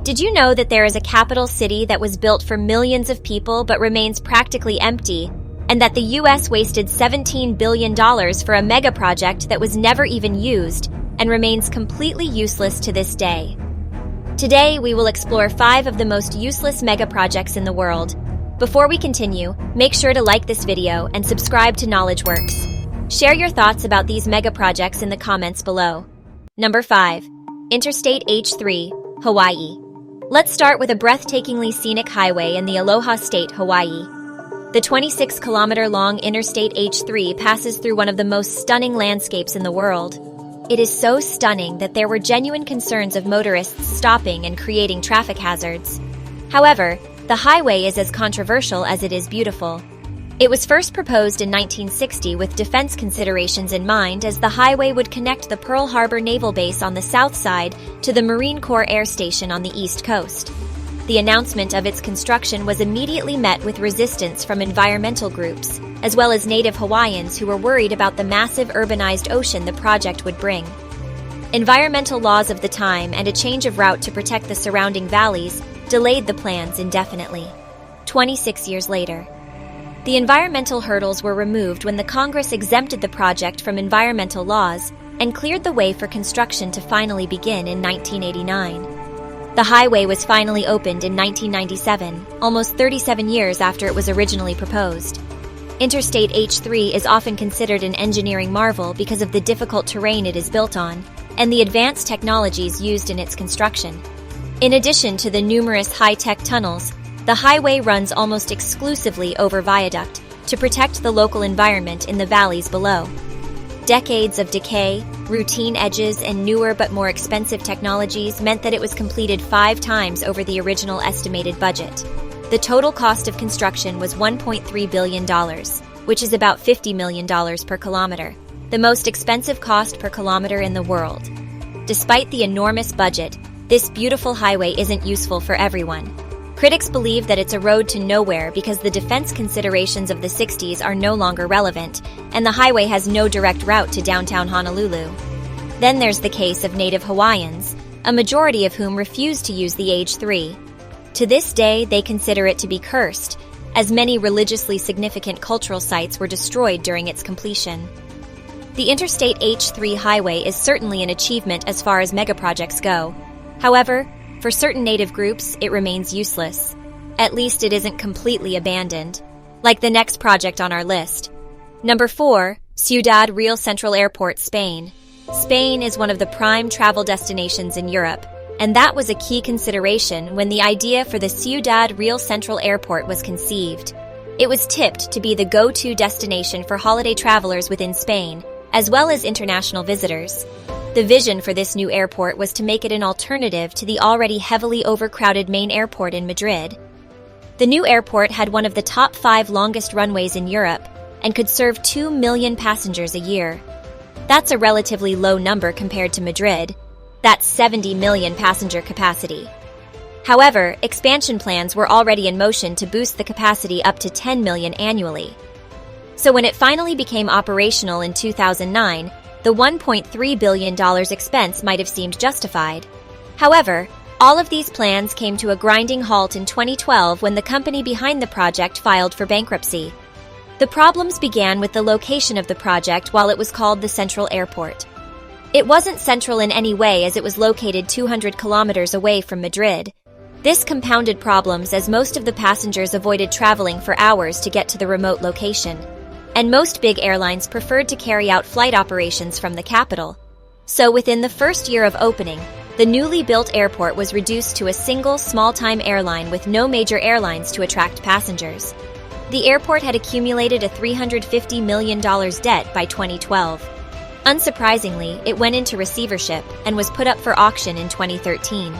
Did you know that there is a capital city that was built for millions of people but remains practically empty, and that the US wasted $17 billion for a mega project that was never even used and remains completely useless to this day? Today, we will explore 5 of the most useless mega projects in the world. Before we continue, make sure to like this video and subscribe to KnowledgeWorks. Share your thoughts about these mega projects in the comments below. Number 5. Interstate H3, Hawaii. Let's start with a breathtakingly scenic highway in the Aloha State, Hawaii. The 26-kilometer-long Interstate H3 passes through one of the most stunning landscapes in the world. It is so stunning that there were genuine concerns of motorists stopping and creating traffic hazards. However, the highway is as controversial as it is beautiful. It was first proposed in 1960 with defense considerations in mind, as the highway would connect the Pearl Harbor Naval Base on the south side to the Marine Corps Air Station on the east coast. The announcement of its construction was immediately met with resistance from environmental groups, as well as native Hawaiians who were worried about the massive urbanized ocean the project would bring. Environmental laws of the time and a change of route to protect the surrounding valleys delayed the plans indefinitely. 26 years later, the environmental hurdles were removed when the Congress exempted the project from environmental laws and cleared the way for construction to finally begin in 1989. The highway was finally opened in 1997, almost 37 years after it was originally proposed. Interstate H3 is often considered an engineering marvel because of the difficult terrain it is built on and the advanced technologies used in its construction. In addition to the numerous high-tech tunnels, the highway runs almost exclusively over viaduct to protect the local environment in the valleys below. Decades of decay, routine edges, and newer but more expensive technologies meant that it was completed 5 times over the original estimated budget. The total cost of construction was $1.3 billion, which is about $50 million per kilometer, the most expensive cost per kilometer in the world. Despite the enormous budget, this beautiful highway isn't useful for everyone. Critics believe that it's a road to nowhere because the defense considerations of the 60s are no longer relevant, and the highway has no direct route to downtown Honolulu. Then there's the case of native Hawaiians, a majority of whom refuse to use the H3. To this day, they consider it to be cursed, as many religiously significant cultural sites were destroyed during its completion. The Interstate H3 highway is certainly an achievement as far as megaprojects go. However, for certain native groups, it remains useless. At least it isn't completely abandoned, like the next project on our list. Number 4, Ciudad Real Central Airport, Spain. Spain is one of the prime travel destinations in Europe, and that was a key consideration when the idea for the Ciudad Real Central Airport was conceived. It was tipped to be the go-to destination for holiday travelers within Spain, as well as international visitors. The vision for this new airport was to make it an alternative to the already heavily overcrowded main airport in Madrid. The new airport had one of the top 5 longest runways in Europe and could serve 2 million passengers a year. That's a relatively low number compared to Madrid. That's 70 million passenger capacity. However, expansion plans were already in motion to boost the capacity up to 10 million annually. So when it finally became operational in 2009, the $1.3 billion expense might have seemed justified. However, all of these plans came to a grinding halt in 2012 when the company behind the project filed for bankruptcy. The problems began with the location of the project while it was called the Central Airport. It wasn't central in any way as it was located 200 kilometers away from Madrid. This compounded problems as most of the passengers avoided traveling for hours to get to the remote location. And most big airlines preferred to carry out flight operations from the capital. So within the first year of opening, the newly built airport was reduced to a single small-time airline with no major airlines to attract passengers. The airport had accumulated a $350 million debt by 2012. Unsurprisingly, it went into receivership and was put up for auction in 2013.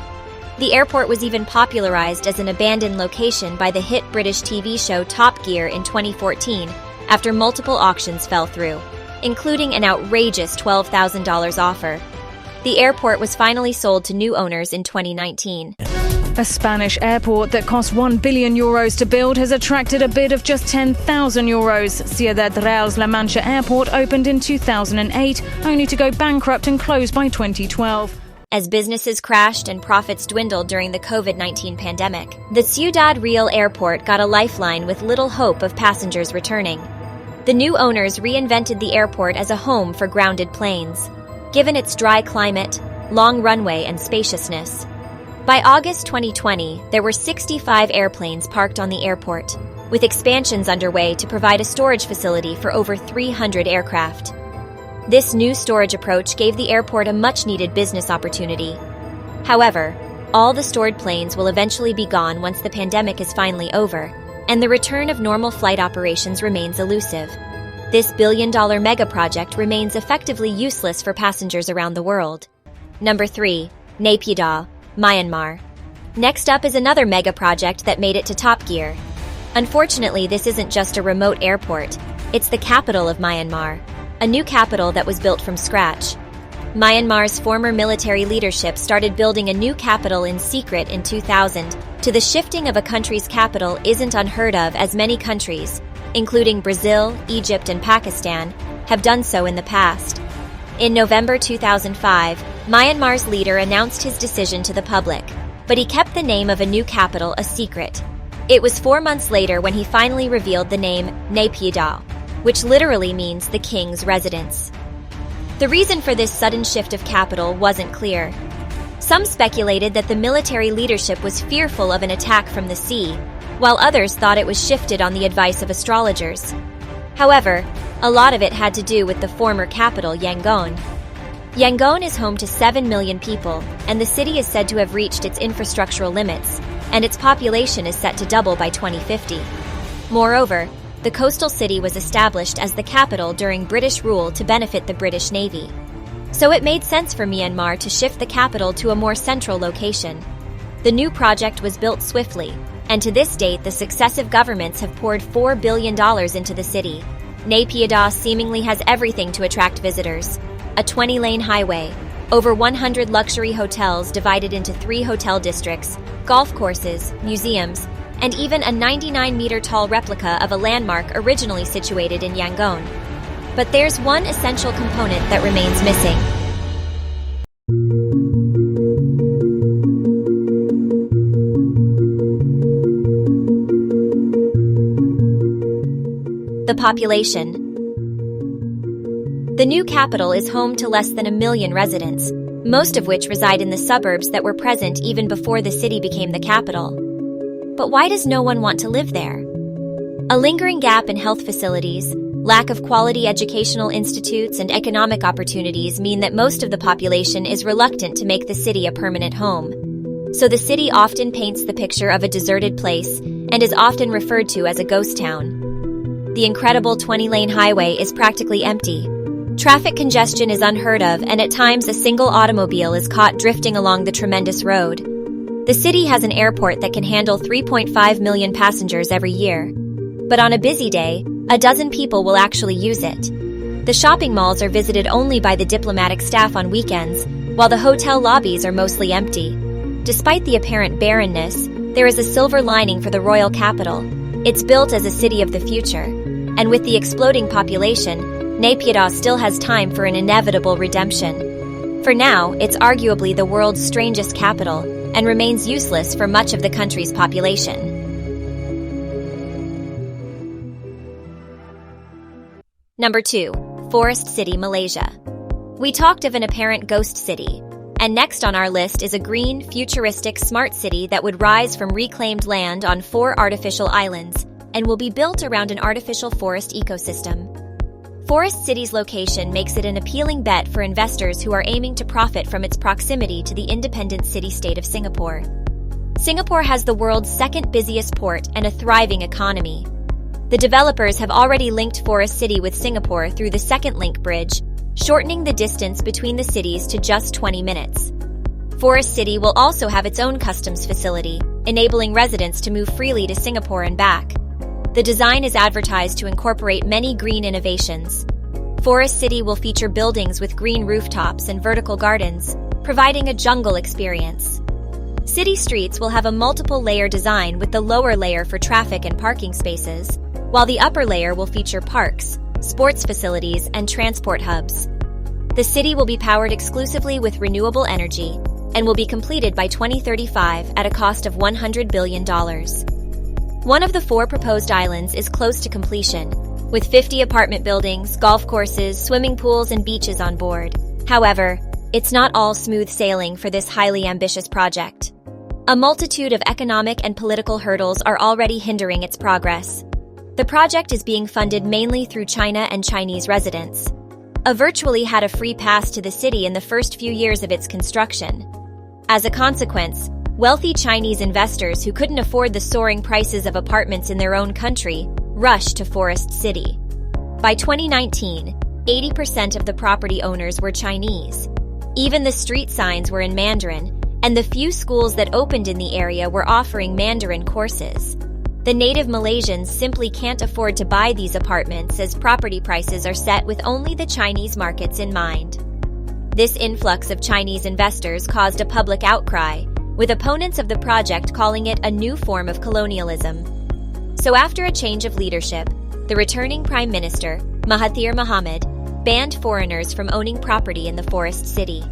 The airport was even popularized as an abandoned location by the hit British TV show Top Gear in 2014, after multiple auctions fell through, including an outrageous $12,000 offer. The airport was finally sold to new owners in 2019. A Spanish airport that cost €1 billion to build has attracted a bid of just €10,000. Ciudad Real's La Mancha Airport opened in 2008, only to go bankrupt and close by 2012. as businesses crashed and profits dwindled during the COVID-19 pandemic. The Ciudad Real airport got a lifeline with little hope of passengers returning. The new owners reinvented the airport as a home for grounded planes, given its dry climate, long runway, and spaciousness. By August 2020, there were 65 airplanes parked on the airport, with expansions underway to provide a storage facility for over 300 aircraft. This new storage approach gave the airport a much-needed business opportunity. However, all the stored planes will eventually be gone once the pandemic is finally over, and the return of normal flight operations remains elusive. This billion-dollar mega-project remains effectively useless for passengers around the world. Number 3. Naypyidaw, Myanmar. Next up is another mega-project that made it to Top Gear. Unfortunately, this isn't just a remote airport. It's the capital of Myanmar, a new capital that was built from scratch. Myanmar's former military leadership started building a new capital in secret in 2000. The shifting of a country's capital isn't unheard of, as many countries, including Brazil, Egypt, and Pakistan, have done so in the past. In November 2005, Myanmar's leader announced his decision to the public, but he kept the name of a new capital a secret. It was 4 months later when he finally revealed the name Naypyidaw, which literally means the king's residence. The reason for this sudden shift of capital wasn't clear. Some speculated that the military leadership was fearful of an attack from the sea, while others thought it was shifted on the advice of astrologers. However, a lot of it had to do with the former capital, Yangon. Yangon is home to 7 million people, and the city is said to have reached its infrastructural limits, and its population is set to double by 2050. Moreover, the coastal city was established as the capital during British rule to benefit the British Navy. So it made sense for Myanmar to shift the capital to a more central location. The new project was built swiftly, and to this date the successive governments have poured $4 billion into the city. Naypyidaw seemingly has everything to attract visitors. A 20-lane highway, over 100 luxury hotels divided into 3 hotel districts, golf courses, museums, and even a 99-meter-tall replica of a landmark originally situated in Yangon. But there's one essential component that remains missing. The population. The new capital is home to less than 1 million residents, most of which reside in the suburbs that were present even before the city became the capital. But why does no one want to live there? A lingering gap in health facilities, lack of quality educational institutes, and economic opportunities mean that most of the population is reluctant to make the city a permanent home. So the city often paints the picture of a deserted place and is often referred to as a ghost town. The incredible 20-lane highway is practically empty. Traffic congestion is unheard of, and at times a single automobile is caught drifting along the tremendous road. The city has an airport that can handle 3.5 million passengers every year. But on a busy day, a dozen people will actually use it. The shopping malls are visited only by the diplomatic staff on weekends, while the hotel lobbies are mostly empty. Despite the apparent barrenness, there is a silver lining for the royal capital. It's built as a city of the future. And with the exploding population, Naypyidaw still has time for an inevitable redemption. For now, it's arguably the world's strangest capital, and remains useless for much of the country's population. Number 2. Forest City, Malaysia. We talked of an apparent ghost city, and next on our list is a green, futuristic, smart city that would rise from reclaimed land on 4 artificial islands, and will be built around an artificial forest ecosystem. Forest City's location makes it an appealing bet for investors who are aiming to profit from its proximity to the independent city-state of Singapore. Singapore has the world's second busiest port and a thriving economy. The developers have already linked Forest City with Singapore through the Second Link Bridge, shortening the distance between the cities to just 20 minutes. Forest City will also have its own customs facility, enabling residents to move freely to Singapore and back. The design is advertised to incorporate many green innovations. Forest City will feature buildings with green rooftops and vertical gardens, providing a jungle experience. City streets will have a multiple-layer design with the lower layer for traffic and parking spaces, while the upper layer will feature parks, sports facilities, and transport hubs. The city will be powered exclusively with renewable energy and will be completed by 2035 at a cost of $100 billion. One of the 4 proposed islands is close to completion, with 50 apartment buildings, golf courses, swimming pools, and beaches on board. However, it's not all smooth sailing for this highly ambitious project. A multitude of economic and political hurdles are already hindering its progress. The project is being funded mainly through China and Chinese residents. A virtually had a free pass to the city in the first few years of its construction. As a consequence, wealthy Chinese investors who couldn't afford the soaring prices of apartments in their own country rushed to Forest City. By 2019, 80% of the property owners were Chinese. Even the street signs were in Mandarin, and the few schools that opened in the area were offering Mandarin courses. The native Malaysians simply can't afford to buy these apartments as property prices are set with only the Chinese markets in mind. This influx of Chinese investors caused a public outcry, with opponents of the project calling it a new form of colonialism. So after a change of leadership, the returning Prime Minister, Mahathir Mohamad, banned foreigners from owning property in the Forest City.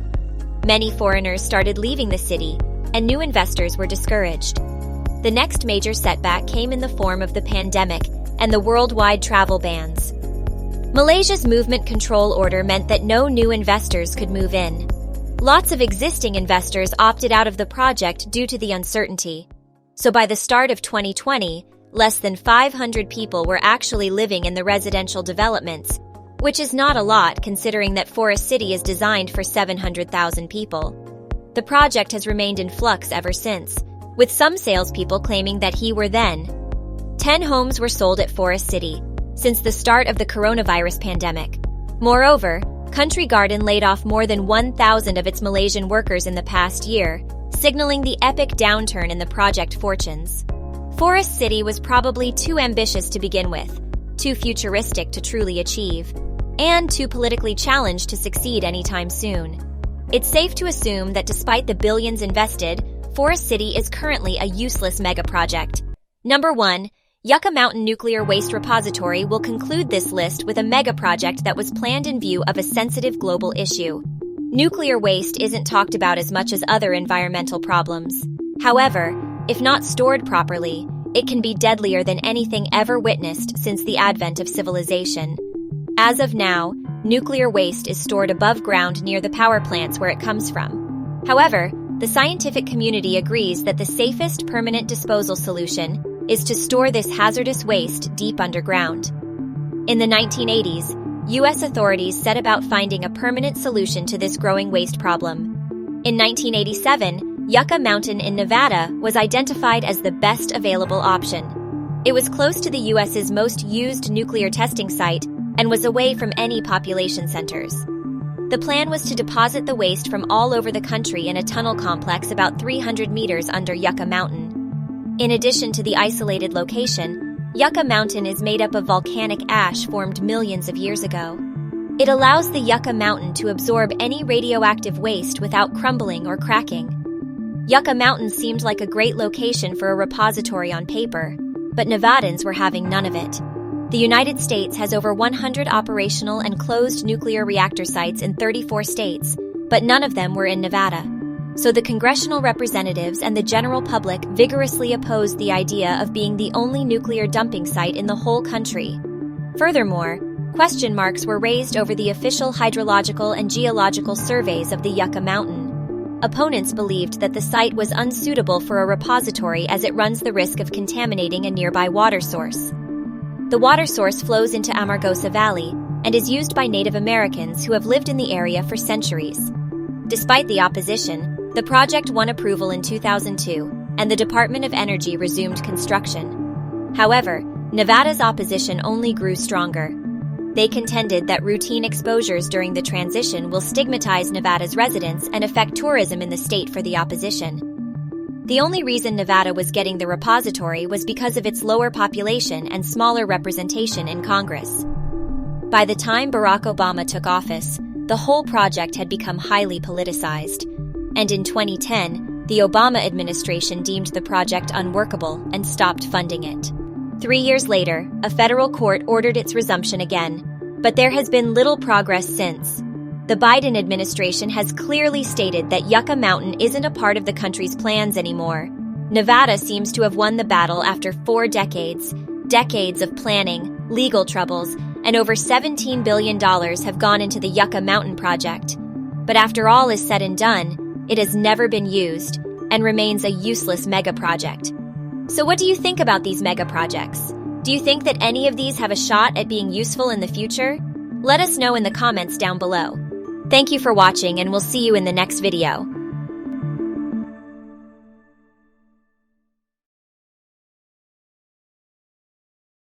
Many foreigners started leaving the city, and new investors were discouraged. The next major setback came in the form of the pandemic and the worldwide travel bans. Malaysia's movement control order meant that no new investors could move in. Lots of existing investors opted out of the project due to the uncertainty. So by the start of 2020, less than 500 people were actually living in the residential developments, which is not a lot considering that Forest City is designed for 700,000 people. The project has remained in flux ever since, with some salespeople claiming that he were then. 10 homes were sold at Forest City since the start of the coronavirus pandemic. Moreover, Country Garden laid off more than 1,000 of its Malaysian workers in the past year, signaling the epic downturn in the project fortunes. Forest City was probably too ambitious to begin with, too futuristic to truly achieve, and too politically challenged to succeed anytime soon. It's safe to assume that despite the billions invested, Forest City is currently a useless mega-project. Number 1, Yucca Mountain Nuclear Waste Repository will conclude this list with a mega-project that was planned in view of a sensitive global issue. Nuclear waste isn't talked about as much as other environmental problems. However, if not stored properly, it can be deadlier than anything ever witnessed since the advent of civilization. As of now, nuclear waste is stored above ground near the power plants where it comes from. However, the scientific community agrees that the safest permanent disposal solution is to store this hazardous waste deep underground. In the 1980s, U.S. authorities set about finding a permanent solution to this growing waste problem. In 1987, Yucca Mountain in Nevada was identified as the best available option. It was close to the U.S.'s most used nuclear testing site and was away from any population centers. The plan was to deposit the waste from all over the country in a tunnel complex about 300 meters under Yucca Mountain. In addition to the isolated location, Yucca Mountain is made up of volcanic ash formed millions of years ago. It allows the Yucca Mountain to absorb any radioactive waste without crumbling or cracking. Yucca Mountain seemed like a great location for a repository on paper, but Nevadans were having none of it. The United States has over 100 operational and closed nuclear reactor sites in 34 states, but none of them were in Nevada. So the congressional representatives and the general public vigorously opposed the idea of being the only nuclear dumping site in the whole country. Furthermore, question marks were raised over the official hydrological and geological surveys of the Yucca Mountain. Opponents believed that the site was unsuitable for a repository as it runs the risk of contaminating a nearby water source. The water source flows into Amargosa Valley and is used by Native Americans who have lived in the area for centuries. Despite the opposition, the project won approval in 2002, and the Department of Energy resumed construction. However, Nevada's opposition only grew stronger. They contended that routine exposures during the transition will stigmatize Nevada's residents and affect tourism in the state for the opposition. The only reason Nevada was getting the repository was because of its lower population and smaller representation in Congress. By the time Barack Obama took office, the whole project had become highly politicized. And in 2010, the Obama administration deemed the project unworkable and stopped funding it. 3 years later, a federal court ordered its resumption again, but there has been little progress since. The Biden administration has clearly stated that Yucca Mountain isn't a part of the country's plans anymore. Nevada seems to have won the battle after 4 decades. Decades of planning, legal troubles, and over $17 billion have gone into the Yucca Mountain project. But after all is said and done, it has never been used and remains a useless mega project. So what do you think about these mega projects? Do you think that any of these have a shot at being useful in the future? Let us know in the comments down below. Thank you for watching, and we'll see you in the next video.